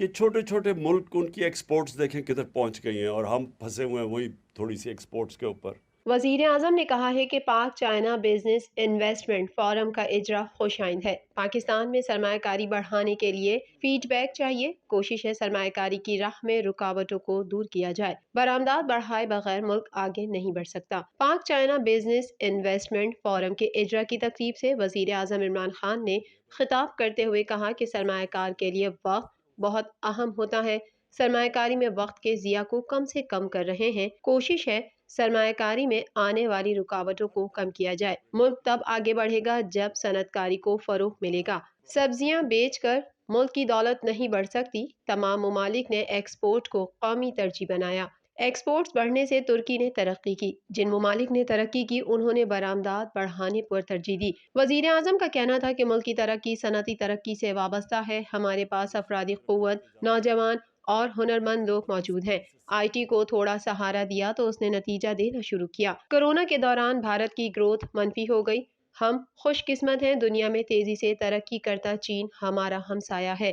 کہ چھوٹے چھوٹے ملک ان کی ایکسپورٹس دیکھیں کدھر پہنچ گئی ہیں، اور ہم پھنسے ہوئے ہیں وہی تھوڑی سی ایکسپورٹس کے اوپر۔ وزیر اعظم نے کہا ہے کہ پاک چائنا بزنس انویسٹمنٹ فورم کا اجرا خوش آئند ہے۔ پاکستان میں سرمایہ کاری بڑھانے کے لیے فیڈ بیک چاہیے۔ کوشش ہے سرمایہ کاری کی راہ میں رکاوٹوں کو دور کیا جائے۔ برآمدات بڑھائے بغیر ملک آگے نہیں بڑھ سکتا۔ پاک چائنا بزنس انویسٹمنٹ فورم کے اجرا کی تقریب سے وزیر اعظم عمران خان نے خطاب کرتے ہوئے کہا کہ سرمایہ کار کے لیے وقت بہت اہم ہوتا ہے۔ سرمایہ کاری میں وقت کے ضیاع کو کم سے کم کر رہے ہیں۔ کوشش ہے سرمایہ کاری میں آنے والی رکاوٹوں کو کم کیا جائے۔ ملک تب آگے بڑھے گا جب صنعت کاری کو فروغ ملے گا۔ سبزیاں بیچ کر ملک کی دولت نہیں بڑھ سکتی۔ تمام ممالک نے ایکسپورٹ کو قومی ترجیح بنایا۔ ایکسپورٹس بڑھنے سے ترکی نے ترقی کی۔ جن ممالک نے ترقی کی انہوں نے برآمدات بڑھانے پر ترجیح دی۔ وزیر اعظم کا کہنا تھا کہ ملک کی ترقی صنعتی ترقی سے وابستہ ہے۔ ہمارے پاس افرادی قوت، نوجوان اور ہنرمند لوگ موجود ہیں۔ آئی ٹی کو تھوڑا سہارا دیا تو اس نے نتیجہ دینا شروع کیا۔ کورونا کے دوران بھارت کی گروتھ منفی ہو گئی۔ ہم خوش قسمت ہیں، دنیا میں تیزی سے ترقی کرتا چین ہمارا ہمسایہ ہے۔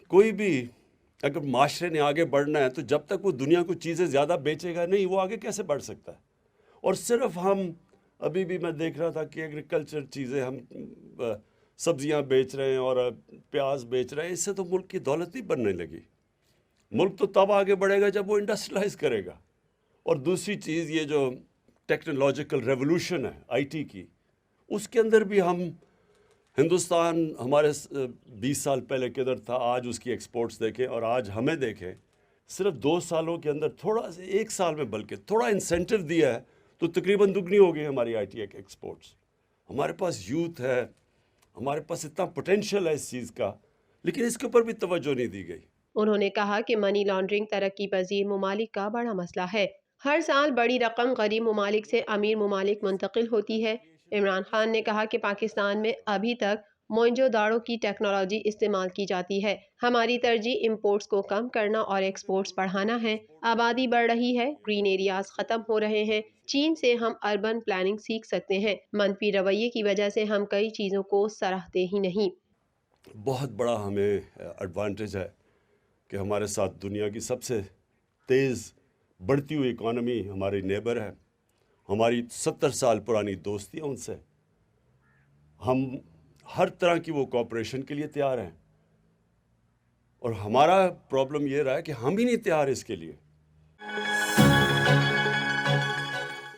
کوئی بھی اگر معاشرے نے آگے بڑھنا ہے تو جب تک وہ دنیا کو چیزیں زیادہ بیچے گا نہیں، وہ آگے کیسے بڑھ سکتا ہے؟ اور صرف ہم ابھی بھی میں دیکھ رہا تھا کہ ایگریکلچر چیزیں ہم سبزیاں بیچ رہے ہیں اور پیاز بیچ رہے ہیں، اس سے تو ملک کی دولت نہیں بننے لگی۔ ملک تو تب آگے بڑھے گا جب وہ انڈسٹریلائز کرے گا۔ اور دوسری چیز یہ جو ٹیکنالوجیکل ریولوشن ہے آئی ٹی کی، اس کے اندر بھی ہم ہندوستان ہمارے 20 سال پہلے کدھر تھا، آج اس کی ایکسپورٹس دیکھیں اور آج ہمیں دیکھیں، صرف 2 سالوں کے اندر تھوڑا سے 1 سال میں بلکہ تھوڑا انسینٹو دیا ہے تو تقریباً دگنی ہو گئی ہماری آئی ٹی ایکسپورٹس۔ ہمارے پاس یوتھ ہے، ہمارے پاس اتنا پوٹینشیل ہے اس چیز کا، لیکن اس کے اوپر بھی توجہ نہیں دی گئی۔ انہوں نے کہا کہ منی لانڈرنگ ترقی پذیر ممالک کا بڑا مسئلہ ہے۔ ہر سال بڑی رقم غریب ممالک سے امیر ممالک منتقل ہوتی ہے۔ عمران خان نے کہا کہ پاکستان میں ابھی تک موئنجو داڑو کی ٹیکنالوجی استعمال کی جاتی ہے۔ ہماری ترجیح امپورٹس کو کم کرنا اور ایکسپورٹس بڑھانا ہے۔ آبادی بڑھ رہی ہے، گرین ایریاز ختم ہو رہے ہیں۔ چین سے ہم اربن پلاننگ سیکھ سکتے ہیں۔ منفی رویے کی وجہ سے ہم کئی چیزوں کو سراہتے ہی نہیں۔ بہت بڑا ہمیں ایڈوانٹیج ہے کہ ہمارے ساتھ دنیا کی سب سے تیز بڑھتی ہوئی اکانومی ہماری نیبر ہے۔ ہماری 70 سال پرانی دوستی ہے ان سے۔ ہم ہر طرح کی وہ کوآپریشن کے لیے تیار ہیں، اور ہمارا پرابلم یہ رہا ہے کہ ہم ہی نہیں تیار اس کے لیے۔